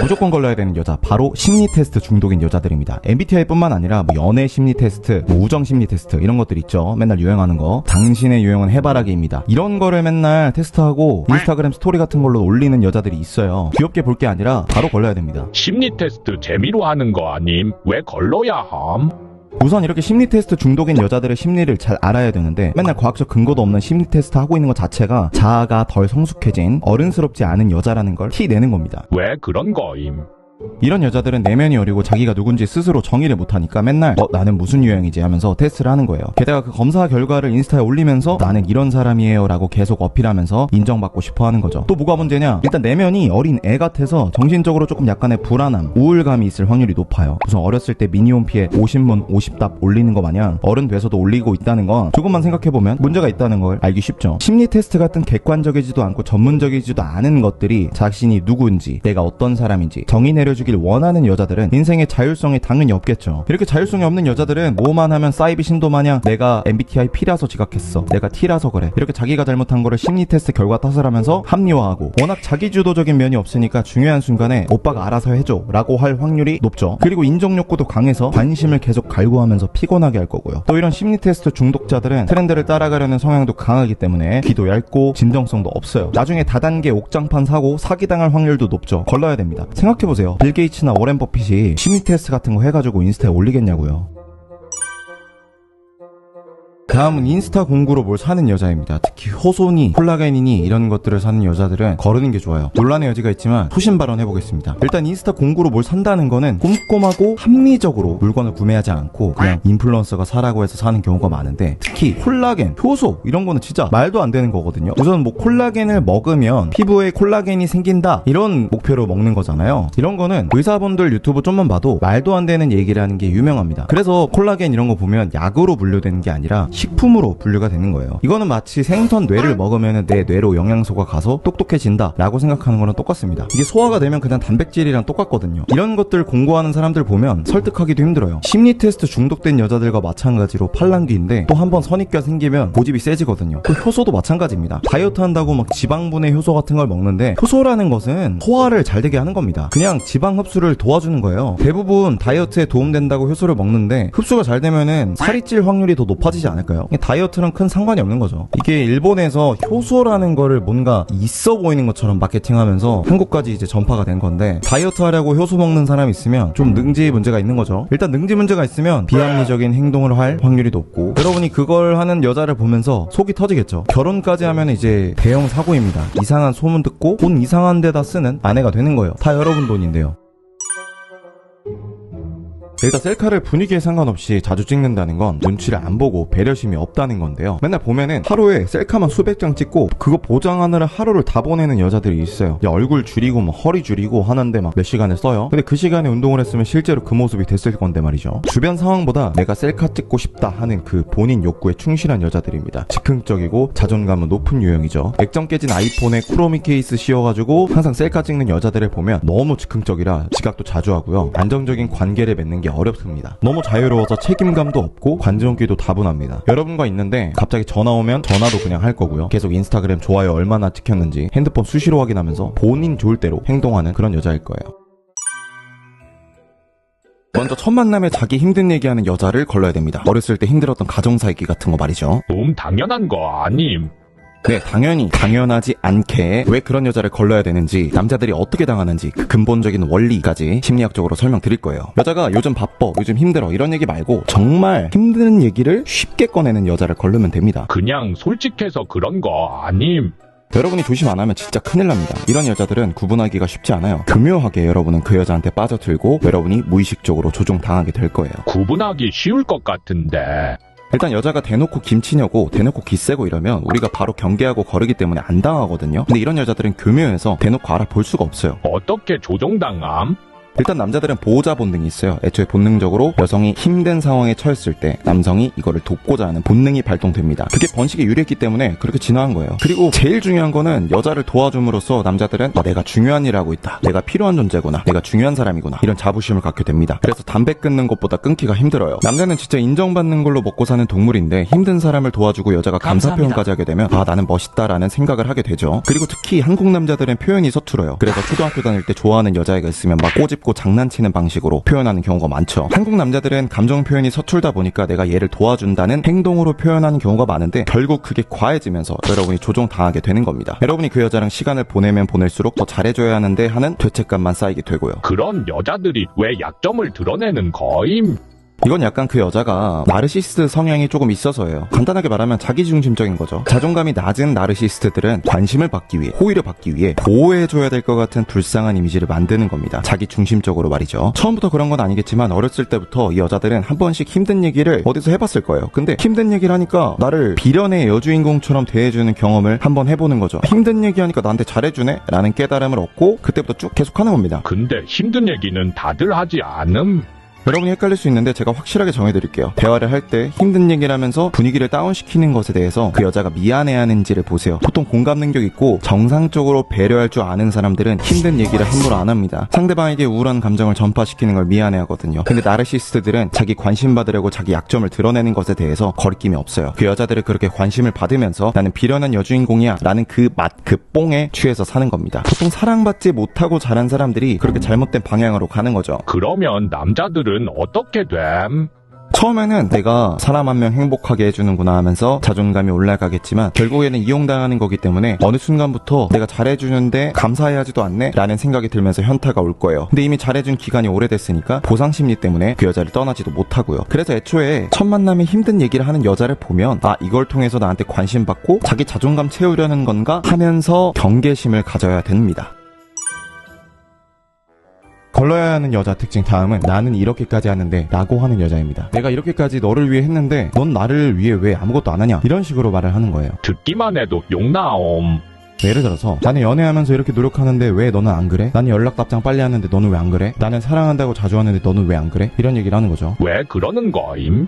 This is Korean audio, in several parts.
무조건 걸러야 되는 여자, 바로 심리 테스트 중독인 여자들입니다. MBTI뿐만 아니라 연애 심리 테스트, 우정 심리 테스트 이런 것들 있죠. 맨날 유행하는 거. 당신의 유형은 해바라기입니다. 이런 거를 맨날 테스트하고 인스타그램 스토리 같은 걸로 올리는 여자들이 있어요. 귀엽게 볼 게 아니라 바로 걸러야 됩니다. 심리 테스트 재미로 하는 거 아님? 왜 걸러야 함? 우선 이렇게 심리 테스트 중독인 여자들의 심리를 잘 알아야 되는데, 맨날 과학적 근거도 없는 심리 테스트 하고 있는 것 자체가 자아가 덜 성숙해진 어른스럽지 않은 여자라는 걸 티 내는 겁니다. 왜 그런 거임? 이런 여자들은 내면이 어리고 자기가 누군지 스스로 정의를 못하니까 맨날 나는 무슨 유형이지 하면서 테스트를 하는 거예요. 게다가 그 검사 결과를 인스타에 올리면서 나는 이런 사람이에요 라고 계속 어필하면서 인정받고 싶어 하는 거죠. 또 뭐가 문제냐, 일단 내면이 어린 애 같아서 정신적으로 조금 약간의 불안함, 우울감이 있을 확률이 높아요. 우선 어렸을 때 미니홈피에 50문 50답 올리는 거 마냥 어른 돼서도 올리고 있다는 건 조금만 생각해보면 문제가 있다는 걸 알기 쉽죠. 심리 테스트 같은 객관적이지도 않고 전문적이지도 않은 것들이 자신이 누구인지, 내가 어떤 사람인지 정의 내려주길 원하는 여자들은 인생의 자율성이 당연히 없겠죠. 이렇게 자율성이 없는 여자들은 뭐만 하면 사이비 신도 마냥 내가 MBTI P라서 지각했어, 내가 T라서 그래, 이렇게 자기가 잘못한 거를 심리 테스트 결과 탓을 하면서 합리화하고, 워낙 자기주도적인 면이 없으니까 중요한 순간에 오빠가 알아서 해줘 라고 할 확률이 높죠. 그리고 인정 욕구도 강해서 관심을 계속 갈구하면서 피곤하게 할 거고요. 또 이런 심리 테스트 중독자들은 트렌드를 따라가려는 성향도 강하기 때문에 귀도 얇고 진정성도 없어요. 나중에 다단계 옥장판 사고 사기당할 확률도 높죠. 걸러야 됩니다. 생각해보세요. 빌 게이츠나 워렌 버핏이 심리 테스트 같은 거 해가지고 인스타에 올리겠냐고요. 다음은 인스타 공구로 뭘 사는 여자입니다. 특히 효소니, 콜라겐이니 이런 것들을 사는 여자들은 거르는 게 좋아요. 논란의 여지가 있지만 소신 발언해보겠습니다. 일단 인스타 공구로 뭘 산다는 거는 꼼꼼하고 합리적으로 물건을 구매하지 않고 그냥 인플루언서가 사라고 해서 사는 경우가 많은데, 특히 콜라겐, 효소 이런 거는 진짜 말도 안 되는 거거든요. 우선 뭐 콜라겐을 먹으면 피부에 콜라겐이 생긴다 이런 목표로 먹는 거잖아요. 이런 거는 의사분들 유튜브 좀만 봐도 말도 안 되는 얘기라는 게 유명합니다. 그래서 콜라겐 이런 거 보면 약으로 분류되는 게 아니라 식품으로 분류가 되는 거예요. 이거는 마치 생선 뇌를 먹으면 내 뇌로 영양소가 가서 똑똑해진다 라고 생각하는 거랑 똑같습니다. 이게 소화가 되면 그냥 단백질이랑 똑같거든요. 이런 것들 공부하는 사람들 보면 설득하기도 힘들어요. 심리 테스트 중독된 여자들과 마찬가지로 팔랑귀인데, 또 한번 선입견 생기면 고집이 세지거든요. 그 효소도 마찬가지입니다. 다이어트 한다고 막 지방분해 효소 같은 걸 먹는데, 효소라는 것은 소화를 잘 되게 하는 겁니다. 그냥 지방 흡수를 도와주는 거예요. 대부분 다이어트에 도움된다고 효소를 먹는데 흡수가 잘 되면은 살이 찔 확률이 더 높아지지 않을까요? 다이어트랑 큰 상관이 없는 거죠. 이게 일본에서 효소라는 거를 뭔가 있어 보이는 것처럼 마케팅하면서 한국까지 이제 전파가 된 건데, 다이어트 하려고 효소 먹는 사람이 있으면 좀 능지 문제가 있는 거죠. 일단 능지 문제가 있으면 비합리적인 행동을 할 확률이 높고, 여러분이 그걸 하는 여자를 보면서 속이 터지겠죠. 결혼까지 하면 이제 대형 사고입니다. 이상한 소문 듣고 돈 이상한 데다 쓰는 아내가 되는 거예요. 다 여러분 돈인데요. 일단 셀카를 분위기에 상관없이 자주 찍는다는 건 눈치를 안 보고 배려심이 없다는 건데요. 맨날 보면은 하루에 셀카만 수백 장 찍고 그거 보정하느라 하루를 다 보내는 여자들이 있어요. 얼굴 줄이고 막 허리 줄이고 하는데 막 몇 시간을 써요. 근데 그 시간에 운동을 했으면 실제로 그 모습이 됐을 건데 말이죠. 주변 상황보다 내가 셀카 찍고 싶다 하는 그 본인 욕구에 충실한 여자들입니다. 즉흥적이고 자존감은 높은 유형이죠. 액정 깨진 아이폰에 크로미 케이스 씌워가지고 항상 셀카 찍는 여자들을 보면 너무 즉흥적이라 지각도 자주 하고요. 안정적인 관계를 맺는 게 어렵습니다. 너무 자유로워서 책임감도 없고 관종기도 다분합니다. 여러분과 있는데 갑자기 전화 오면 전화도 그냥 할 거고요. 계속 인스타그램 좋아요 얼마나 찍혔는지 핸드폰 수시로 확인하면서 본인 좋을 대로 행동하는 그런 여자일 거예요. 먼저 첫 만남에 자기 힘든 얘기하는 여자를 걸러야 됩니다. 어렸을 때 힘들었던 가정사 얘기 같은 거 말이죠. 당연한 거 아님? 네, 당연하지 않게 왜 그런 여자를 걸러야 되는지, 남자들이 어떻게 당하는지 그 근본적인 원리까지 심리학적으로 설명드릴 거예요. 여자가 요즘 바빠, 요즘 힘들어 이런 얘기 말고 정말 힘든 얘기를 쉽게 꺼내는 여자를 걸르면 됩니다. 그냥 솔직해서 그런 거 아님? 여러분이 조심 안 하면 진짜 큰일 납니다. 이런 여자들은 구분하기가 쉽지 않아요. 교묘하게 여러분은 그 여자한테 빠져들고 여러분이 무의식적으로 조종당하게 될 거예요. 구분하기 쉬울 것 같은데. 일단 여자가 대놓고 김치냐고 대놓고 기세고 이러면 우리가 바로 경계하고 거르기 때문에 안 당하거든요. 근데 이런 여자들은 교묘해서 대놓고 알아볼 수가 없어요. 어떻게 조종당함? 일단 남자들은 보호자 본능이 있어요. 애초에 본능적으로 여성이 힘든 상황에 처했을 때 남성이 이거를 돕고자 하는 본능이 발동됩니다. 그게 번식에 유리했기 때문에 그렇게 진화한 거예요. 그리고 제일 중요한 거는 여자를 도와줌으로써 남자들은 내가 중요한 일을 하고 있다. 내가 필요한 존재구나. 내가 중요한 사람이구나. 이런 자부심을 갖게 됩니다. 그래서 담배 끊는 것보다 끊기가 힘들어요. 남자는 진짜 인정받는 걸로 먹고 사는 동물인데 힘든 사람을 도와주고 여자가 감사 표현까지 하게 되면 나는 멋있다라는 생각을 하게 되죠. 그리고 특히 한국 남자들은 표현이 서툴어요. 그래서 초등학교 다닐 때 좋아하는 여자애가 있으면 막 꼬집고 장난치는 방식으로 표현하는 경우가 많죠. 한국 남자들은 감정 표현이 서툴다 보니까 내가 얘를 도와준다는 행동으로 표현하는 경우가 많은데 결국 그게 과해지면서 여러분이 조종당하게 되는 겁니다. 여러분이 그 여자랑 시간을 보내면 보낼수록 더 잘해줘야 하는데 하는 죄책감만 쌓이게 되고요. 그런 여자들이 왜 약점을 드러내는 거임? 이건 약간 그 여자가 나르시스트 성향이 조금 있어서예요. 간단하게 말하면 자기중심적인 거죠. 자존감이 낮은 나르시스트들은 관심을 받기 위해, 호의를 받기 위해 보호해줘야 될 것 같은 불쌍한 이미지를 만드는 겁니다. 자기중심적으로 말이죠. 처음부터 그런 건 아니겠지만 어렸을 때부터 이 여자들은 한 번씩 힘든 얘기를 어디서 해봤을 거예요. 근데 힘든 얘기를 하니까 나를 비련의 여주인공처럼 대해주는 경험을 한번 해보는 거죠. 힘든 얘기하니까 나한테 잘해주네? 라는 깨달음을 얻고 그때부터 쭉 계속하는 겁니다. 근데 힘든 얘기는 다들 하지 않음? 여러분이 헷갈릴 수 있는데 제가 확실하게 정해드릴게요. 대화를 할 때 힘든 얘기를 하면서 분위기를 다운시키는 것에 대해서 그 여자가 미안해하는지를 보세요. 보통 공감 능력 있고 정상적으로 배려할 줄 아는 사람들은 힘든 얘기를 함부로 안 합니다. 상대방에게 우울한 감정을 전파시키는 걸 미안해하거든요. 근데 나르시스트들은 자기 관심 받으려고 자기 약점을 드러내는 것에 대해서 거리낌이 없어요. 그 여자들을 그렇게 관심을 받으면서 나는 비련한 여주인공이야 라는 그 맛, 그 뽕에 취해서 사는 겁니다. 보통 사랑받지 못하고 자란 사람들이 그렇게 잘못된 방향으로 가는 거죠. 그러면 남자들은 어떻게 됨? 처음에는 내가 사람 한 명 행복하게 해주는구나 하면서 자존감이 올라가겠지만 결국에는 이용당하는 거기 때문에 어느 순간부터 내가 잘해주는데 감사해하지도 않네? 라는 생각이 들면서 현타가 올 거예요. 근데 이미 잘해준 기간이 오래됐으니까 보상심리 때문에 그 여자를 떠나지도 못하고요. 그래서 애초에 첫 만남에 힘든 얘기를 하는 여자를 보면 이걸 통해서 나한테 관심 받고 자기 자존감 채우려는 건가 하면서 경계심을 가져야 됩니다. 걸러야 하는 여자 특징 다음은 나는 이렇게까지 하는데 라고 하는 여자입니다. 내가 이렇게까지 너를 위해 했는데 넌 나를 위해 왜 아무것도 안 하냐 이런 식으로 말을 하는 거예요. 듣기만 해도 욕나옴. 예를 들어서 나는 연애하면서 이렇게 노력하는데 왜 너는 안 그래? 나는 연락 답장 빨리 하는데 너는 왜 안 그래? 나는 사랑한다고 자주 하는데 너는 왜 안 그래? 이런 얘기를 하는 거죠. 왜 그러는 거임?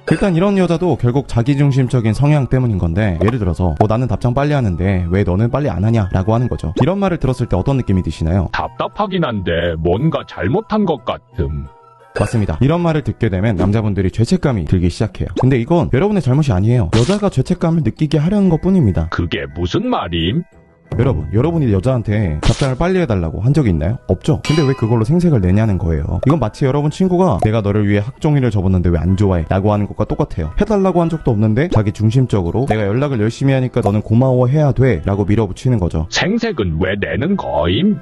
일단 이런 여자도 결국 자기중심적인 성향 때문인 건데 예를 들어서 나는 답장 빨리 하는데 왜 너는 빨리 안 하냐 라고 하는 거죠. 이런 말을 들었을 때 어떤 느낌이 드시나요? 답답하긴 한데 뭔가 잘못한 것 같음. 맞습니다. 이런 말을 듣게 되면 남자분들이 죄책감이 들기 시작해요. 근데 이건 여러분의 잘못이 아니에요. 여자가 죄책감을 느끼게 하려는 것 뿐입니다. 그게 무슨 말임? 여러분이 여자한테 답장을 빨리 해달라고 한 적이 있나요? 없죠. 근데 왜 그걸로 생색을 내냐는 거예요. 이건 마치 여러분 친구가 내가 너를 위해 학종이를 접었는데 왜 안 좋아해? 라고 하는 것과 똑같아요. 해달라고 한 적도 없는데 자기 중심적으로 내가 연락을 열심히 하니까 너는 고마워해야 돼 라고 밀어붙이는 거죠. 생색은 왜 내는 거임?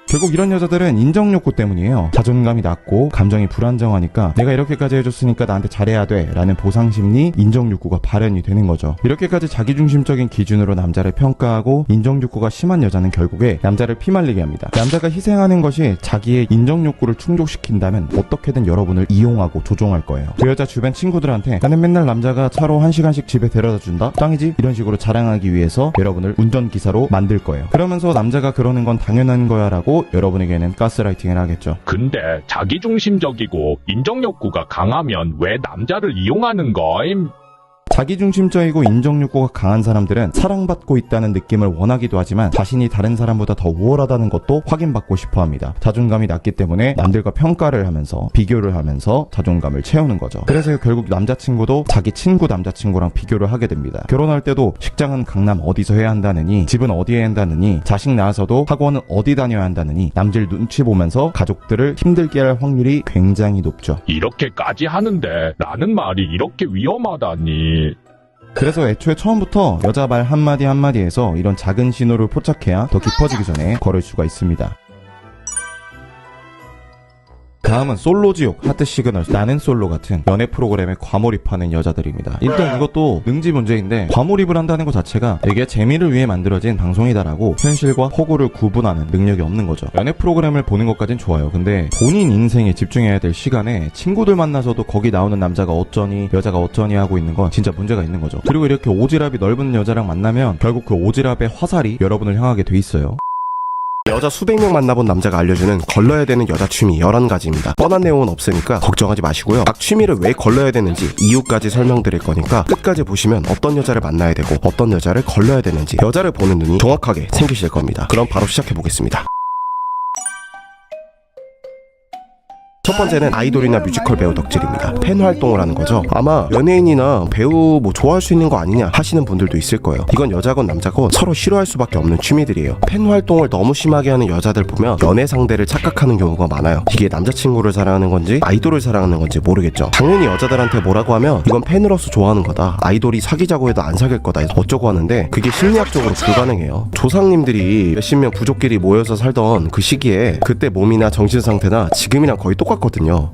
결국 이런 여자들은 인정 욕구 때문이에요. 자존감이 낮고 감정이 불안정하니까 내가 이렇게까지 해줬으니까 나한테 잘해야 돼 라는 보상심리, 인정 욕구가 발현이 되는 거죠. 이렇게까지 자기중심적인 기준으로 남자를 평가하고 인정 욕구가 심한 여자는 결국에 남자를 피말리게 합니다. 남자가 희생하는 것이 자기의 인정 욕구를 충족시킨다면 어떻게든 여러분을 이용하고 조종할 거예요. 그 여자 주변 친구들한테 나는 맨날 남자가 차로 1시간씩 집에 데려다 준다? 짱이지? 이런 식으로 자랑하기 위해서 여러분을 운전기사로 만들 거예요. 그러면서 남자가 그러는 건 당연한 거야 라고 여러분에게는 가스라이팅을 하겠죠. 근데 자기중심적이고 인정욕구가 강하면 왜 남자를 이용하는 거임? 자기중심적이고 인정욕구가 강한 사람들은 사랑받고 있다는 느낌을 원하기도 하지만 자신이 다른 사람보다 더 우월하다는 것도 확인받고 싶어합니다. 자존감이 낮기 때문에 남들과 평가를 하면서 비교를 하면서 자존감을 채우는 거죠. 그래서 결국 남자친구도 자기 친구 남자친구랑 비교를 하게 됩니다. 결혼할 때도 직장은 강남 어디서 해야 한다느니 집은 어디에 해야 한다느니 자식 낳아서도 학원은 어디 다녀야 한다느니 남들 눈치 보면서 가족들을 힘들게 할 확률이 굉장히 높죠. 이렇게까지 하는데 라는 말이 이렇게 위험하다니. 그래서 애초에 처음부터 여자 말 한마디 한마디에서 이런 작은 신호를 포착해야 더 깊어지기 전에 걸을 수가 있습니다. 다음은 솔로지옥, 하트시그널, 나는 솔로 같은 연애 프로그램에 과몰입하는 여자들입니다. 일단 이것도 능지 문제인데 과몰입을 한다는 것 자체가 되게 재미를 위해 만들어진 방송이다라고 현실과 허구를 구분하는 능력이 없는 거죠. 연애 프로그램을 보는 것까진 좋아요. 근데 본인 인생에 집중해야 될 시간에 친구들 만나서도 거기 나오는 남자가 어쩌니 여자가 어쩌니 하고 있는 건 진짜 문제가 있는 거죠. 그리고 이렇게 오지랖이 넓은 여자랑 만나면 결국 그 오지랖의 화살이 여러분을 향하게 돼 있어요. 여자 수백 명 만나본 남자가 알려주는 걸러야 되는 여자 취미 11가지입니다. 뻔한 내용은 없으니까 걱정하지 마시고요. 각 취미를 왜 걸러야 되는지 이유까지 설명드릴 거니까 끝까지 보시면 어떤 여자를 만나야 되고 어떤 여자를 걸러야 되는지 여자를 보는 눈이 정확하게 생기실 겁니다. 그럼 바로 시작해보겠습니다. 첫 번째는 아이돌이나 뮤지컬 배우 덕질입니다. 팬 활동을 하는 거죠. 아마 연예인이나 배우 뭐 좋아할 수 있는 거 아니냐 하시는 분들도 있을 거예요. 이건 여자건 남자건 서로 싫어할 수밖에 없는 취미들이에요. 팬 활동을 너무 심하게 하는 여자들 보면 연애 상대를 착각하는 경우가 많아요. 이게 남자친구를 사랑하는 건지 아이돌을 사랑하는 건지 모르겠죠. 당연히 여자들한테 뭐라고 하면 이건 팬으로서 좋아하는 거다, 아이돌이 사귀자고 해도 안 사귈 거다 어쩌고 하는데 그게 심리학적으로 불가능해요. 조상님들이 몇십 명 부족끼리 모여서 살던 그 시기에 그때 몸이나 정신 상태나 지금이랑 거의 똑같거든요.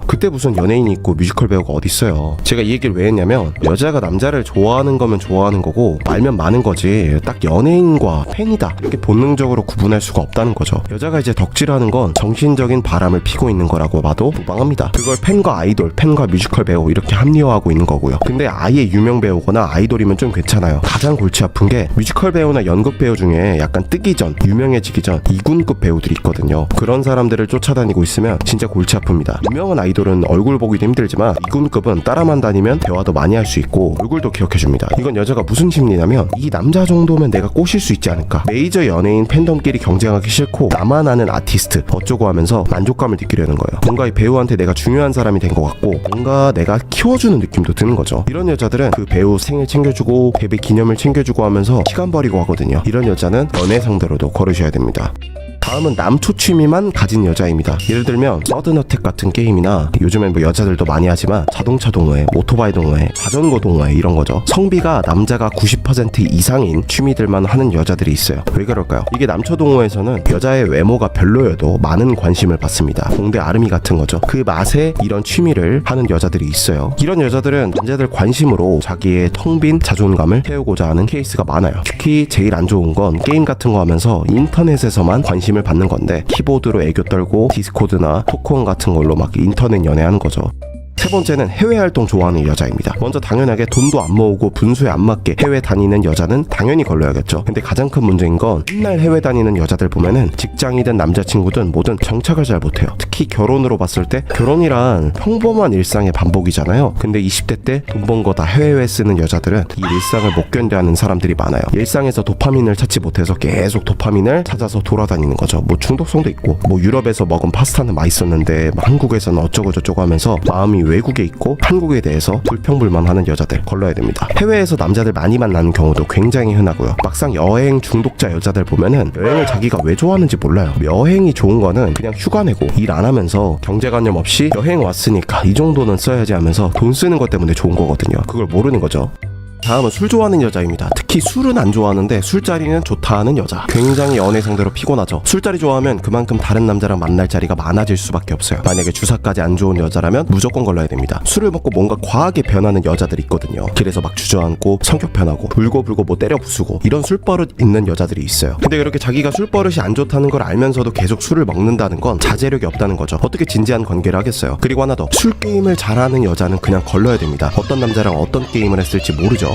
그때 무슨 연예인이 있고 뮤지컬 배우가 어딨어요. 제가 이 얘기를 왜 했냐면 여자가 남자를 좋아하는 거면 좋아하는 거고 말면 많은 거지 딱 연예인과 팬이다 이렇게 본능적으로 구분할 수가 없다는 거죠. 여자가 이제 덕질하는 건 정신적인 바람을 피고 있는 거라고 봐도 무방합니다. 그걸 팬과 아이돌, 팬과 뮤지컬 배우 이렇게 합리화하고 있는 거고요. 근데 아예 유명 배우거나 아이돌이면 좀 괜찮아요. 가장 골치 아픈 게 뮤지컬 배우나 연극 배우 중에 약간 뜨기 전, 유명해지기 전 2군급 배우들이 있거든요. 그런 사람들을 쫓아다니고 있으면 진짜 골치 아픕니다. 유명한 아이돌은 얼굴 보기도 힘들지만 2군급은 따라만 다니면 대화도 많이 할 수 있고 얼굴도 기억해줍니다. 이건 여자가 무슨 심리냐면 이 남자 정도면 내가 꼬실 수 있지 않을까, 메이저 연예인 팬덤끼리 경쟁하기 싫고 나만 아는 아티스트 어쩌고 하면서 만족감을 느끼려는 거예요. 뭔가 이 배우한테 내가 중요한 사람이 된 것 같고 뭔가 내가 키워주는 느낌도 드는 거죠. 이런 여자들은 그 배우 생일 챙겨주고 데뷔 기념일 챙겨주고 하면서 시간 버리고 하거든요. 이런 여자는 연애 상대로도 걸으셔야 됩니다. 다음은 남초 취미만 가진 여자입니다. 예를 들면 서든어택 같은 게임이나 요즘엔 뭐 여자들도 많이 하지만 자동차 동호회, 오토바이 동호회, 자전거 동호회 이런 거죠. 성비가 남자가 90% 이상인 취미들만 하는 여자들이 있어요. 왜 그럴까요? 이게 남초 동호회에서는 여자의 외모가 별로여도 많은 관심을 받습니다. 공대 아름이 같은 거죠. 그 맛에 이런 취미를 하는 여자들이 있어요. 이런 여자들은 남자들 관심으로 자기의 텅 빈 자존감을 채우고자 하는 케이스가 많아요. 특히 제일 안 좋은 건 게임 같은 거 하면서 인터넷에서만 관심을 받는 건데 키보드로 애교 떨고 디스코드나 토크온 같은 걸로 막 인터넷 연애하는 거죠. 세 번째는 해외 활동 좋아하는 여자입니다. 먼저 당연하게 돈도 안 모으고 분수에 안 맞게 해외 다니는 여자는 당연히 걸러야겠죠. 근데 가장 큰 문제인 건 맨날 해외 다니는 여자들 보면은 직장이든 남자친구든 뭐든 정착을 잘 못해요. 특히 결혼으로 봤을 때 결혼이란 평범한 일상의 반복이잖아요. 근데 20대 때 돈 번 거 다 해외에 쓰는 여자들은 이 일상을 못 견뎌하는 사람들이 많아요. 일상에서 도파민을 찾지 못해서 계속 도파민을 찾아서 돌아다니는 거죠. 뭐 중독성도 있고 뭐 유럽에서 먹은 파스타는 맛있었는데 한국에서는 어쩌고 저쩌고 하면서 마음이 외국에 있고 한국에 대해서 불평불만하는 여자들 걸러야 됩니다. 해외에서 남자들 많이 만나는 경우도 굉장히 흔하고요. 막상 여행 중독자 여자들 보면은 여행을 자기가 왜 좋아하는지 몰라요. 여행이 좋은 거는 그냥 휴가 내고 일 안 하면서 경제관념 없이 여행 왔으니까 이 정도는 써야지 하면서 돈 쓰는 것 때문에 좋은 거거든요. 그걸 모르는 거죠. 다음은 술 좋아하는 여자입니다. 특히 술은 안 좋아하는데 술자리는 좋다 하는 여자. 굉장히 연애 상대로 피곤하죠. 술자리 좋아하면 그만큼 다른 남자랑 만날 자리가 많아질 수밖에 없어요. 만약에 주사까지 안 좋은 여자라면 무조건 걸러야 됩니다. 술을 먹고 뭔가 과하게 변하는 여자들이 있거든요. 길에서 막 주저앉고 성격 변하고 울고불고 뭐 때려 부수고 이런 술버릇 있는 여자들이 있어요. 근데 그렇게 자기가 술버릇이 안 좋다는 걸 알면서도 계속 술을 먹는다는 건 자제력이 없다는 거죠. 어떻게 진지한 관계를 하겠어요. 그리고 하나 더, 술 게임을 잘하는 여자는 그냥 걸러야 됩니다. 어떤 남자랑 어떤 게임을 했을지 모르죠.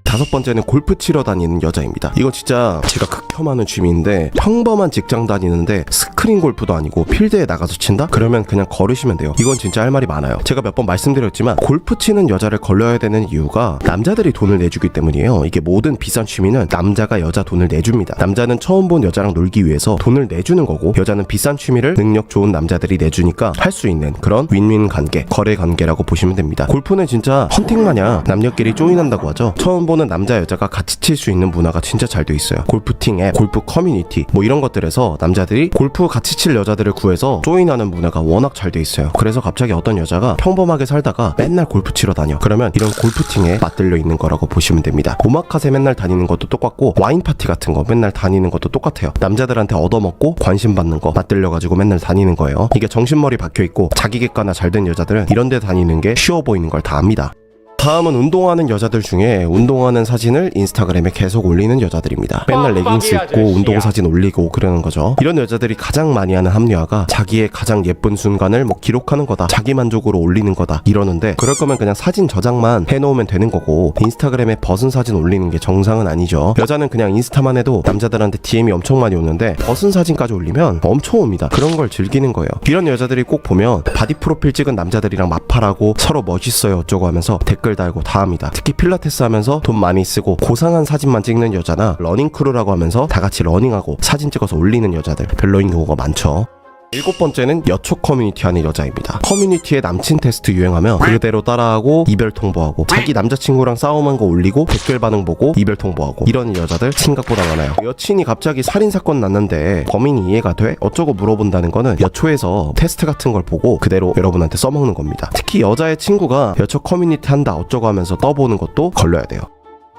다섯 번째는 골프 치러 다니는 여자입니다. 이건 진짜 제가 극혐하는 취미인데 평범한 직장 다니는데 스크린 골프도 아니고 필드에 나가서 친다? 그러면 그냥 걸으시면 돼요. 이건 진짜 할 말이 많아요. 제가 몇 번 말씀드렸지만 골프 치는 여자를 걸러야 되는 이유가 남자들이 돈을 내주기 때문이에요. 이게 모든 비싼 취미는 남자가 여자 돈을 내줍니다. 남자는 처음 본 여자랑 놀기 위해서 돈을 내주는 거고 여자는 비싼 취미를 능력 좋은 남자들이 내주니까 할 수 있는 그런 윈윈 관계, 거래 관계라고 보시면 됩니다. 골프는 진짜 헌팅 마냥 남녀끼리 조인한다고 하죠. 처음 본 남자 여자가 같이 칠 수 있는 문화가 진짜 잘 돼 있어요. 골프팅 앱, 골프 커뮤니티 뭐 이런 것들에서 남자들이 골프 같이 칠 여자들을 구해서 조인하는 문화가 워낙 잘 돼 있어요. 그래서 갑자기 어떤 여자가 평범하게 살다가 맨날 골프 치러 다녀. 그러면 이런 골프팅에 맞들려 있는 거라고 보시면 됩니다. 오마카세 맨날 다니는 것도 똑같고 와인 파티 같은 거 맨날 다니는 것도 똑같아요. 남자들한테 얻어먹고 관심 받는 거 맞들려가지고 맨날 다니는 거예요. 이게 정신머리 박혀있고 자기 객관화 잘 된 여자들은 이런 데 다니는 게 쉬워 보이는 걸 다 압니다. 다음은 운동하는 여자들 중에 운동하는 사진을 인스타그램에 계속 올리는 여자들입니다. 맨날 레깅스 입고 운동 사진 올리고 그러는 거죠. 이런 여자들이 가장 많이 하는 합리화가 자기의 가장 예쁜 순간을 뭐 기록하는 거다, 자기 만족으로 올리는 거다 이러는데, 그럴 거면 그냥 사진 저장만 해놓으면 되는 거고 인스타그램에 벗은 사진 올리는 게 정상은 아니죠. 여자는 그냥 인스타만 해도 남자들한테 DM이 엄청 많이 오는데 벗은 사진까지 올리면 엄청 옵니다. 그런 걸 즐기는 거예요. 이런 여자들이 꼭 보면 바디 프로필 찍은 남자들이랑 마팔하고 서로 멋있어요 어쩌고 하면서 댓글 달고 다 합니다. 특히 필라테스 하면서 돈 많이 쓰고 고상한 사진만 찍는 여자나 러닝크루라고 하면서 다 같이 러닝하고 사진 찍어서 올리는 여자들, 별로인 경우가 많죠. 7번째는 여촉 커뮤니티 하는 여자입니다. 커뮤니티에 남친 테스트 유행하면 그대로 따라하고 이별 통보하고, 자기 남자친구랑 싸움한 거 올리고 댓글 반응 보고 이별 통보하고, 이런 여자들 생각보다 많아요. 여친이 갑자기 살인사건 났는데 범인이 이해가 돼? 어쩌고 물어본다는 거는 여초에서 테스트 같은 걸 보고 그대로 여러분한테 써먹는 겁니다. 특히 여자의 친구가 여촉 커뮤니티 한다 어쩌고 하면서 떠보는 것도 걸려야 돼요.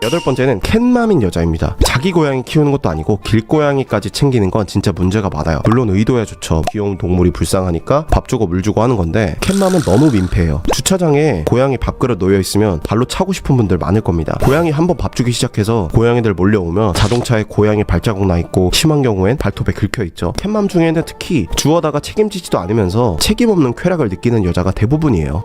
8번째는 캣맘인 여자입니다. 자기 고양이 키우는 것도 아니고 길고양이까지 챙기는 건 진짜 문제가 많아요. 물론 의도야 좋죠. 귀여운 동물이 불쌍하니까 밥 주고 물 주고 하는 건데 캣맘은 너무 민폐예요. 주차장에 고양이 밥그릇 놓여있으면 발로 차고 싶은 분들 많을 겁니다. 고양이 한번 밥 주기 시작해서 고양이들 몰려오면 자동차에 고양이 발자국 나있고, 심한 경우엔 발톱에 긁혀있죠. 캣맘 중에는 특히 주워다가 책임지지도 않으면서 책임 없는 쾌락을 느끼는 여자가 대부분이에요.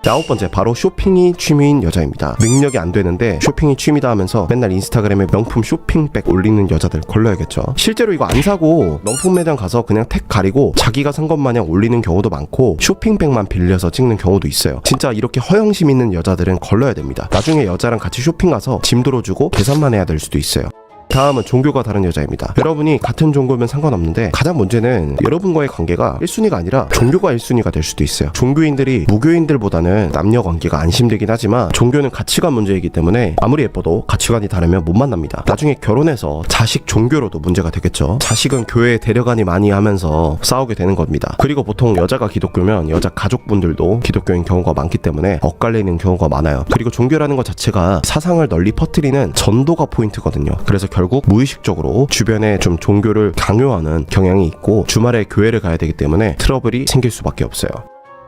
9번째, 바로 쇼핑이 취미인 여자입니다. 능력이 안 되는데 쇼핑이 취미다 하면서 맨날 인스타그램에 명품 쇼핑백 올리는 여자들 걸러야겠죠. 실제로 이거 안 사고 명품 매장 가서 그냥 택 가리고 자기가 산 것 마냥 올리는 경우도 많고, 쇼핑백만 빌려서 찍는 경우도 있어요. 진짜 이렇게 허영심 있는 여자들은 걸러야 됩니다. 나중에 여자랑 같이 쇼핑 가서 짐 들어주고 계산만 해야 될 수도 있어요. 다음은 종교가 다른 여자입니다. 여러분이 같은 종교면 상관없는데 가장 문제는 여러분과의 관계가 1순위가 아니라 종교가 1순위가 될 수도 있어요. 종교인들이 무교인들보다는 남녀 관계가 안심되긴 하지만 종교는 가치관 문제이기 때문에 아무리 예뻐도 가치관이 다르면 못 만납니다. 나중에 결혼해서 자식 종교로도 문제가 되겠죠. 자식은 교회에 데려가니 많이 하면서 싸우게 되는 겁니다. 그리고 보통 여자가 기독교면 여자 가족분들도 기독교인 경우가 많기 때문에 엇갈리는 경우가 많아요. 그리고 종교라는 것 자체가 사상을 널리 퍼뜨리는 전도가 포인트거든요. 그래서 결국 무의식적으로 주변에 좀 종교를 강요하는 경향이 있고 주말에 교회를 가야 되기 때문에 트러블이 생길 수밖에 없어요.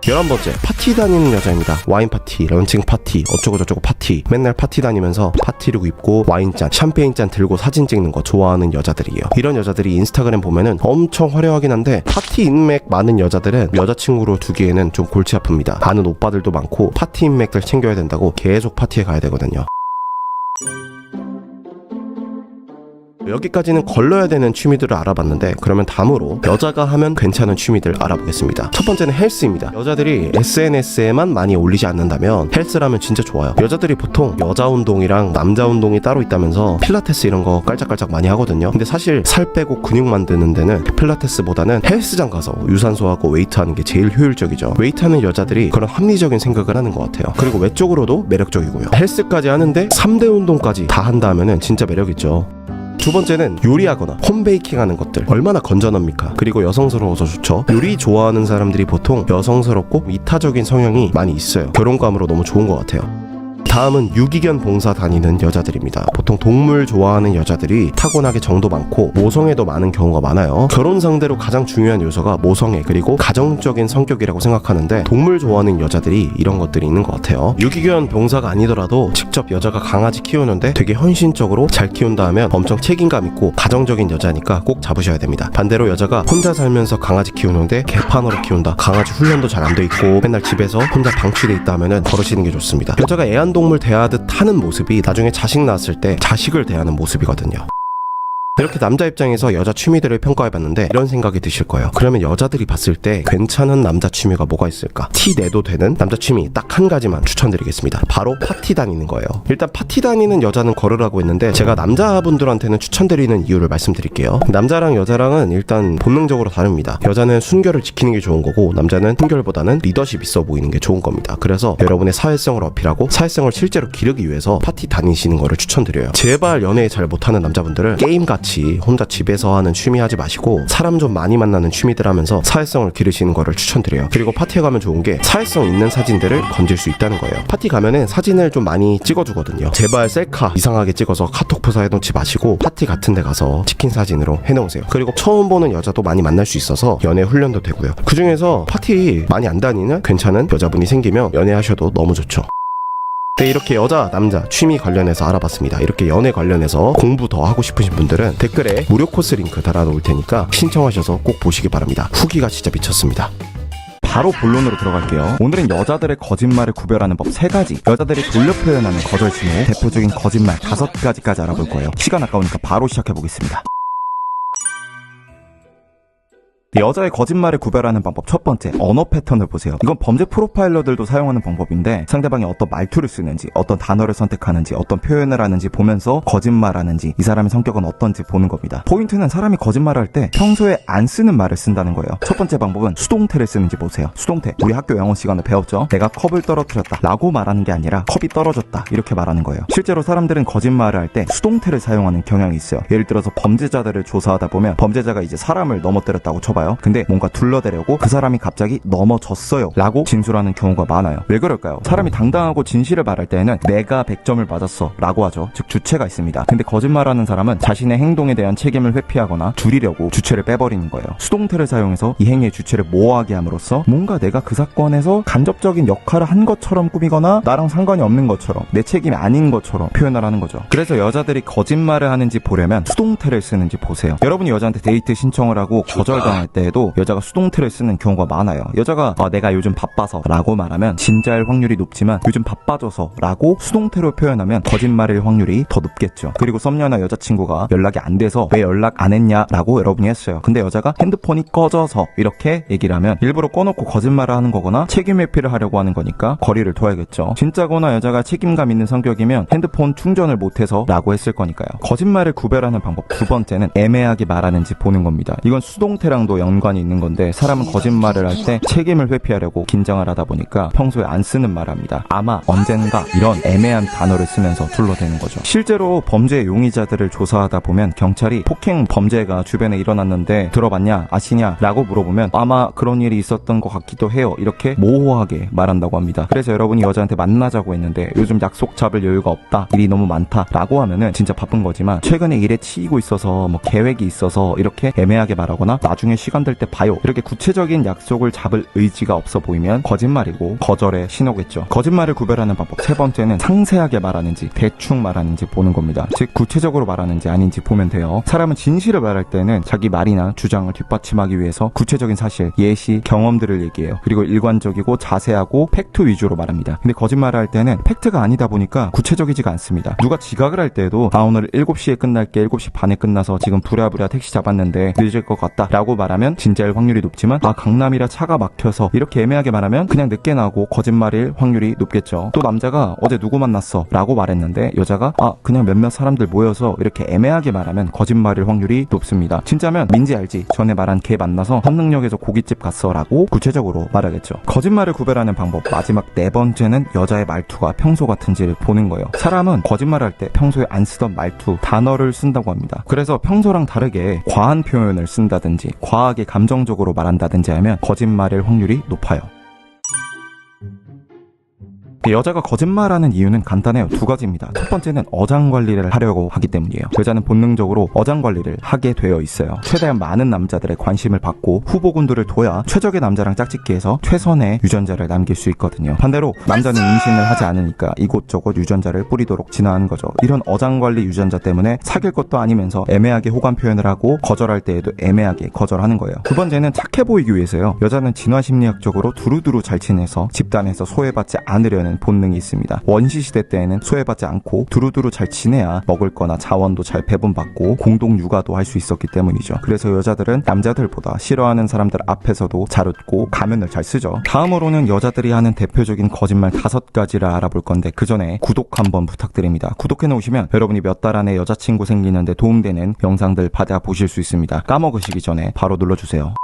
11번째, 파티 다니는 여자입니다. 와인 파티, 런칭 파티, 어쩌고 저쩌고 파티. 맨날 파티 다니면서 파티룩 입고 와인잔, 샴페인잔 들고 사진 찍는 거 좋아하는 여자들이에요. 이런 여자들이 인스타그램 보면은 엄청 화려하긴 한데 파티 인맥 많은 여자들은 여자친구로 두기에는 좀 골치 아픕니다. 아는 오빠들도 많고 파티 인맥들 챙겨야 된다고 계속 파티에 가야 되거든요. 여기까지는 걸러야 되는 취미들을 알아봤는데, 그러면 다음으로 여자가 하면 괜찮은 취미들 알아보겠습니다. 첫 번째는 헬스입니다. 여자들이 SNS에만 많이 올리지 않는다면 헬스라면 진짜 좋아요. 여자들이 보통 여자 운동이랑 남자 운동이 따로 있다면서 필라테스 이런 거 깔짝깔짝 많이 하거든요. 근데 사실 살 빼고 근육 만드는 데는 필라테스보다는 헬스장 가서 유산소하고 웨이트 하는 게 제일 효율적이죠. 웨이트 하는 여자들이 그런 합리적인 생각을 하는 것 같아요. 그리고 외적으로도 매력적이고요. 헬스까지 하는데 3대 운동까지 다 한다 하면은 진짜 매력있죠. 두 번째는 요리하거나 홈베이킹 하는 것들, 얼마나 건전합니까? 그리고 여성스러워서 좋죠. 요리 좋아하는 사람들이 보통 여성스럽고 이타적인 성향이 많이 있어요. 결혼감으로 너무 좋은 것 같아요. 다음은 유기견 봉사 다니는 여자들입니다. 보통 동물 좋아하는 여자들이 타고나게 정도 많고 모성애도 많은 경우가 많아요. 결혼 상대로 가장 중요한 요소가 모성애 그리고 가정적인 성격이라고 생각하는데, 동물 좋아하는 여자들이 이런 것들이 있는 것 같아요. 유기견 봉사가 아니더라도 직접 여자가 강아지 키우는데 되게 헌신적으로 잘 키운다 하면 엄청 책임감 있고 가정적인 여자니까 꼭 잡으셔야 됩니다. 반대로 여자가 혼자 살면서 강아지 키우는데 개판으로 키운다, 강아지 훈련도 잘 안 돼 있고 맨날 집에서 혼자 방치돼 있다 하면은 걸으시는 게 좋습니다. 여자가 애완동물 대하듯 하는 모습이 나중에 자식 낳았을 때 자식을 대하는 모습이거든요. 이렇게 남자 입장에서 여자 취미들을 평가해봤는데 이런 생각이 드실 거예요. 그러면 여자들이 봤을 때 괜찮은 남자 취미가 뭐가 있을까? 티 내도 되는 남자 취미 딱 한 가지만 추천드리겠습니다. 바로 파티 다니는 거예요. 일단 파티 다니는 여자는 걸으라고 했는데 제가 남자분들한테는 추천드리는 이유를 말씀드릴게요. 남자랑 여자랑은 일단 본능적으로 다릅니다. 여자는 순결을 지키는 게 좋은 거고 남자는 순결보다는 리더십 있어 보이는 게 좋은 겁니다. 그래서 여러분의 사회성을 어필하고 사회성을 실제로 기르기 위해서 파티 다니시는 거를 추천드려요. 제발 연애 잘 못하는 남자분들은 게임같이 혼자 집에서 하는 취미 하지 마시고 사람 좀 많이 만나는 취미들 하면서 사회성을 기르시는 거를 추천드려요. 그리고 파티에 가면 좋은 게 사회성 있는 사진들을 건질 수 있다는 거예요. 파티 가면은 사진을 좀 많이 찍어주거든요. 제발 셀카 이상하게 찍어서 카톡 프사 해놓지 마시고 파티 같은 데 가서 치킨 사진으로 해놓으세요. 그리고 처음 보는 여자도 많이 만날 수 있어서 연애 훈련도 되고요. 그 중에서 파티 많이 안 다니는 괜찮은 여자분이 생기면 연애하셔도 너무 좋죠. 네, 이렇게 여자, 남자, 취미 관련해서 알아봤습니다. 이렇게 연애 관련해서 공부 더 하고 싶으신 분들은 댓글에 무료 코스 링크 달아놓을 테니까 신청하셔서 꼭 보시기 바랍니다. 후기가 진짜 미쳤습니다. 바로 본론으로 들어갈게요. 오늘은 여자들의 거짓말을 구별하는 법 3가지, 여자들이 돌려 표현하는 거절 신호, 대표적인 거짓말 5가지까지 알아볼 거예요. 시간 아까우니까 바로 시작해보겠습니다. 여자의 거짓말을 구별하는 방법 첫 번째, 언어 패턴을 보세요. 이건 범죄 프로파일러들도 사용하는 방법인데 상대방이 어떤 말투를 쓰는지, 어떤 단어를 선택하는지, 어떤 표현을 하는지 보면서 거짓말하는지, 이 사람의 성격은 어떤지 보는 겁니다. 포인트는 사람이 거짓말을 할 때 평소에 안 쓰는 말을 쓴다는 거예요. 첫 번째 방법은 수동태를 쓰는지 보세요. 수동태, 우리 학교 영어 시간에 배웠죠? 내가 컵을 떨어뜨렸다 라고 말하는 게 아니라 컵이 떨어졌다 이렇게 말하는 거예요. 실제로 사람들은 거짓말을 할 때 수동태를 사용하는 경향이 있어요. 예를 들어서 범죄자들을 조사하다 보면 범죄자가 이제 사람을 넘어뜨렸다고 쳐봐요. 근데 뭔가 둘러대려고 그 사람이 갑자기 넘어졌어요 라고 진술하는 경우가 많아요. 왜 그럴까요? 사람이 당당하고 진실을 말할 때에는 내가 100점을 받았어 라고 하죠. 즉 주체가 있습니다. 근데 거짓말하는 사람은 자신의 행동에 대한 책임을 회피하거나 줄이려고 주체를 빼버리는 거예요. 수동태를 사용해서 이 행위의 주체를 모호하게 함으로써 뭔가 내가 그 사건에서 간접적인 역할을 한 것처럼 꾸미거나 나랑 상관이 없는 것처럼, 내 책임이 아닌 것처럼 표현을 하는 거죠. 그래서 여자들이 거짓말을 하는지 보려면 수동태를 쓰는지 보세요. 여러분이 여자한테 데이트 신청을 하고 거절당할 때에도 여자가 수동태를 쓰는 경우가 많아요. 여자가 내가 요즘 바빠서 라고 말하면 진짜일 확률이 높지만 요즘 바빠져서 라고 수동태로 표현하면 거짓말일 확률이 더 높겠죠. 그리고 썸녀나 여자친구가 연락이 안 돼서 왜 연락 안 했냐 라고 여러분이 했어요. 근데 여자가 핸드폰이 꺼져서 이렇게 얘기를 하면 일부러 꺼놓고 거짓말을 하는 거거나 책임 회피를 하려고 하는 거니까 거리를 둬야겠죠. 진짜거나 여자가 책임감 있는 성격이면 핸드폰 충전을 못해서 라고 했을 거니까요. 거짓말을 구별하는 방법 두 번째는 애매하게 말하는지 보는 겁니다. 이건 수동태랑도 연관이 있는 건데 사람은 거짓말을 할 때 책임을 회피하려고 긴장을 하다 보니까 평소에 안 쓰는 말 합니다. 아마, 언젠가 이런 애매한 단어를 쓰면서 둘러대는 거죠. 실제로 범죄 용의자들을 조사하다 보면 경찰이 폭행 범죄가 주변에 일어났는데 들어봤냐, 아시냐 라고 물어보면 아마 그런 일이 있었던 것 같기도 해요 이렇게 모호하게 말한다고 합니다. 그래서 여러분이 여자한테 만나자고 했는데 요즘 약속 잡을 여유가 없다, 일이 너무 많다 라고 하면은 진짜 바쁜 거지만 최근에 일에 치이고 있어서 뭐 계획이 있어서 이렇게 애매하게 말하거나 나중에 시간 될 때 봐요 이렇게 구체적인 약속을 잡을 의지가 없어 보이면 거짓말이고 거절의 신호겠죠. 거짓말을 구별하는 방법 세 번째는 상세하게 말하는지 대충 말하는지 보는 겁니다. 즉 구체적으로 말하는지 아닌지 보면 돼요. 사람은 진실을 말할 때는 자기 말이나 주장을 뒷받침하기 위해서 구체적인 사실, 예시, 경험들을 얘기해요. 그리고 일관적이고 자세하고 팩트 위주로 말합니다. 근데 거짓말을 할 때는 팩트가 아니다 보니까 구체적이지가 않습니다. 누가 지각을 할 때도 오늘 7시에 끝날게 7시 반에 끝나서 지금 부랴부랴 택시 잡았는데 늦을 것 같다 라고 말하면 진짜일 확률이 높지만 강남이라 차가 막혀서 이렇게 애매하게 말하면 그냥 늦게 나고 거짓말일 확률이 높겠죠. 또 남자가 어제 누구 만났어 라고 말했는데 여자가 그냥 몇몇 사람들 모여서 이렇게 애매하게 말하면 거짓말일 확률이 높습니다. 진짜면 민지 알지? 전에 말한 걔 만나서 한능역에서 고깃집 갔어 라고 구체적으로 말하겠죠. 거짓말을 구별하는 방법 마지막 네 번째는 여자의 말투가 평소 같은지를 보는 거예요. 사람은 거짓말할 때 평소에 안 쓰던 말투, 단어를 쓴다고 합니다. 그래서 평소랑 다르게 과한 표현을 쓴다든지 과하게 감정적으로 말한다든지 하면 거짓말일 확률이 높아요. 여자가 거짓말하는 이유는 간단해요. 두 가지입니다. 첫 번째는 어장관리를 하려고 하기 때문이에요. 여자는 본능적으로 어장관리를 하게 되어 있어요. 최대한 많은 남자들의 관심을 받고 후보군들을 둬야 최적의 남자랑 짝짓기해서 최선의 유전자를 남길 수 있거든요. 반대로 남자는 임신을 하지 않으니까 이곳저곳 유전자를 뿌리도록 진화하는 거죠. 이런 어장관리 유전자 때문에 사귈 것도 아니면서 애매하게 호감 표현을 하고 거절할 때에도 애매하게 거절하는 거예요. 두 번째는 착해 보이기 위해서요. 여자는 진화심리학적으로 두루두루 잘 지내서 집단에서 소외받지 않으려는 본능이 있습니다. 원시 시대 때에는 소외받지 않고 두루두루 잘 지내야 먹을 거나 자원도 잘 배분받고 공동 육아도 할 수 있었기 때문이죠. 그래서 여자들은 남자들보다 싫어하는 사람들 앞에서도 잘 웃고 가면을 잘 쓰죠. 다음으로는 여자들이 하는 대표적인 거짓말 5가지를 알아볼 건데 그 전에 구독 한번 부탁드립니다. 구독해 놓으시면 여러분이 몇 달 안에 여자친구 생기는데 도움되는 영상들 받아보실 수 있습니다. 까먹으시기 전에 바로 눌러주세요.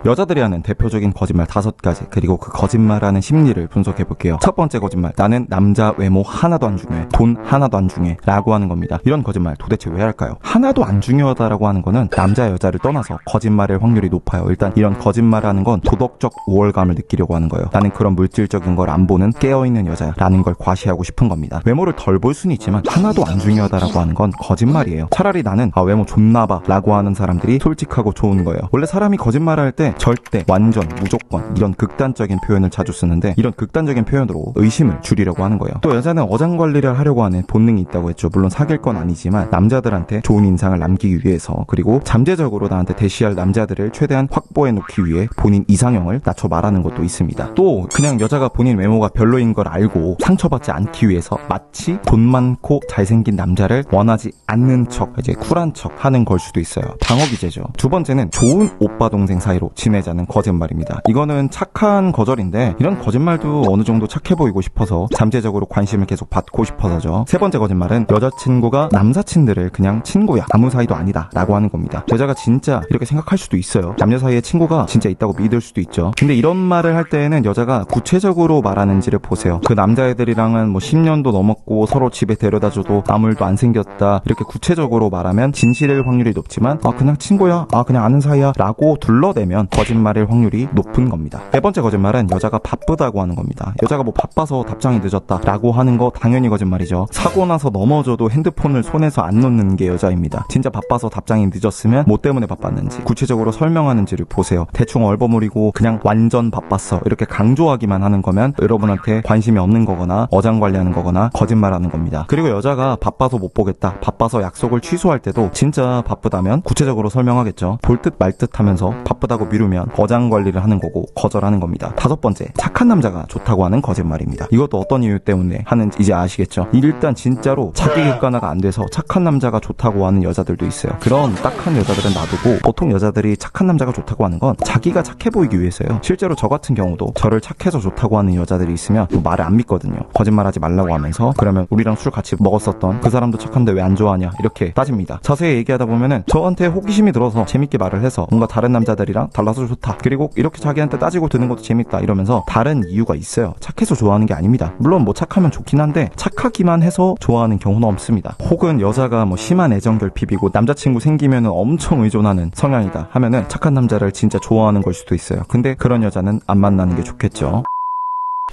여자들이 하는 대표적인 거짓말 5가지, 그리고 그 거짓말하는 심리를 분석해볼게요. 첫 번째 거짓말, 나는 남자 외모 하나도 안 중요해, 돈 하나도 안 중요해 라고 하는 겁니다. 이런 거짓말 도대체 왜 할까요? 하나도 안 중요하다라고 하는 거는 남자 여자를 떠나서 거짓말일 확률이 높아요. 일단 이런 거짓말하는 건 도덕적 우월감을 느끼려고 하는 거예요. 나는 그런 물질적인 걸 안 보는 깨어있는 여자라는 걸 과시하고 싶은 겁니다. 외모를 덜 볼 수는 있지만 하나도 안 중요하다라고 하는 건 거짓말이에요. 차라리 나는 외모 좋나봐 라고 하는 사람들이 솔직하고 좋은 거예요. 원래 사람이 거짓말할 때 절대, 완전, 무조건 이런 극단적인 표현을 자주 쓰는데 이런 극단적인 표현으로 의심을 줄이려고 하는 거예요. 또 여자는 어장관리를 하려고 하는 본능이 있다고 했죠. 물론 사귈 건 아니지만 남자들한테 좋은 인상을 남기기 위해서, 그리고 잠재적으로 나한테 대시할 남자들을 최대한 확보해 놓기 위해 본인 이상형을 낮춰 말하는 것도 있습니다. 또 그냥 여자가 본인 외모가 별로인 걸 알고 상처받지 않기 위해서 마치 돈 많고 잘생긴 남자를 원하지 않는 척, 이제 쿨한 척 하는 걸 수도 있어요. 방어 기제죠. 두 번째는 좋은 오빠 동생 사이로 지내자는 거짓말입니다. 이거는 착한 거절인데 이런 거짓말도 어느 정도 착해 보이고 싶어서 잠재적으로 관심을 계속 받고 싶어서죠. 세 번째 거짓말은 여자친구가 남사친들을 그냥 친구야, 아무 사이도 아니다 라고 하는 겁니다. 여자가 진짜 이렇게 생각할 수도 있어요. 남녀 사이에 친구가 진짜 있다고 믿을 수도 있죠. 근데 이런 말을 할 때에는 여자가 구체적으로 말하는지를 보세요. 그 남자애들이랑은 뭐 10년도 넘었고 서로 집에 데려다줘도 아무 일도 안 생겼다, 이렇게 구체적으로 말하면 진실일 확률이 높지만 그냥 친구야, 그냥 아는 사이야 라고 둘러대면 거짓말일 확률이 높은 겁니다. 네 번째 거짓말은 여자가 바쁘다고 하는 겁니다. 여자가 뭐 바빠서 답장이 늦었다 라고 하는 거 당연히 거짓말이죠. 사고 나서 넘어져도 핸드폰을 손에서 안 놓는 게 여자입니다. 진짜 바빠서 답장이 늦었으면 뭐 때문에 바빴는지 구체적으로 설명하는지를 보세요. 대충 얼버무리고 그냥 완전 바빴어 이렇게 강조하기만 하는 거면 여러분한테 관심이 없는 거거나 어장관리하는 거거나 거짓말하는 겁니다. 그리고 여자가 바빠서 못 보겠다, 바빠서 약속을 취소할 때도 진짜 바쁘다면 구체적으로 설명하겠죠. 볼 듯 말 듯 하면서 바쁘다고 미루면 어장관리를 하는 거고 거절하는 겁니다. 다섯 번째, 착한 남자가 좋다고 하는 거짓말입니다. 이것도 어떤 이유 때문에 하는지 이제 아시겠죠? 일단 진짜로 자기 객관화가 안 돼서 착한 남자가 좋다고 하는 여자들도 있어요. 그런 딱한 여자들은 놔두고 보통 여자들이 착한 남자가 좋다고 하는 건 자기가 착해 보이기 위해서요. 실제로 저 같은 경우도 저를 착해서 좋다고 하는 여자들이 있으면 말을 안 믿거든요. 거짓말하지 말라고 하면서 그러면 우리랑 술 같이 먹었었던 그 사람도 착한데 왜 안 좋아하냐 이렇게 따집니다. 자세히 얘기하다 보면은 저한테 호기심이 들어서 재밌게 말을 해서 뭔가 다른 남자들이랑 달라서 좋다, 그리고 이렇게 자기한테 따지고 드는 것도 재밌다 이러면서 다른 이유가 있어요. 착해서 좋아하는 게 아닙니다. 물론 뭐 착하면 좋긴 한데 착하기만 해서 좋아하는 경우는 없습니다. 혹은 여자가 뭐 심한 애정결핍이고 남자친구 생기면은 엄청 의존하는 성향이다 하면은 착한 남자를 진짜 좋아하는 걸 수도 있어요. 근데 그런 여자는 안 만나는 게 좋겠죠.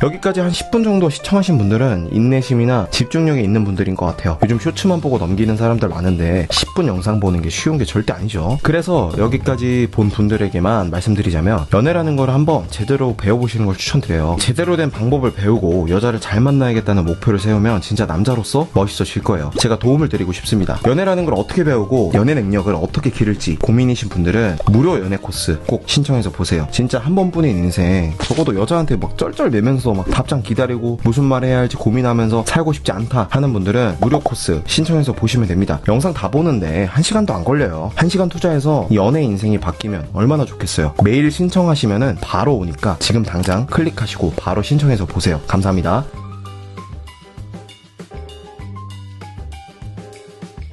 여기까지 한 10분 정도 시청하신 분들은 인내심이나 집중력이 있는 분들인 것 같아요. 요즘 쇼츠만 보고 넘기는 사람들 많은데 10분 영상 보는 게 쉬운 게 절대 아니죠. 그래서 여기까지 본 분들에게만 말씀드리자면 연애라는 걸 한번 제대로 배워보시는 걸 추천드려요. 제대로 된 방법을 배우고 여자를 잘 만나야겠다는 목표를 세우면 진짜 남자로서 멋있어질 거예요. 제가 도움을 드리고 싶습니다. 연애라는 걸 어떻게 배우고 연애 능력을 어떻게 기를지 고민이신 분들은 무료 연애 코스 꼭 신청해서 보세요. 진짜 한 번뿐인 인생, 적어도 여자한테 막 쩔쩔 매면서 막 답장 기다리고 무슨 말 해야 할지 고민하면서 살고 싶지 않다 하는 분들은 무료 코스 신청해서 보시면 됩니다. 영상 다 보는데 1시간도 안 걸려요. 1시간 투자해서 연애 인생이 바뀌면 얼마나 좋겠어요. 매일 신청하시면은 바로 오니까 지금 당장 클릭하시고 바로 신청해서 보세요. 감사합니다.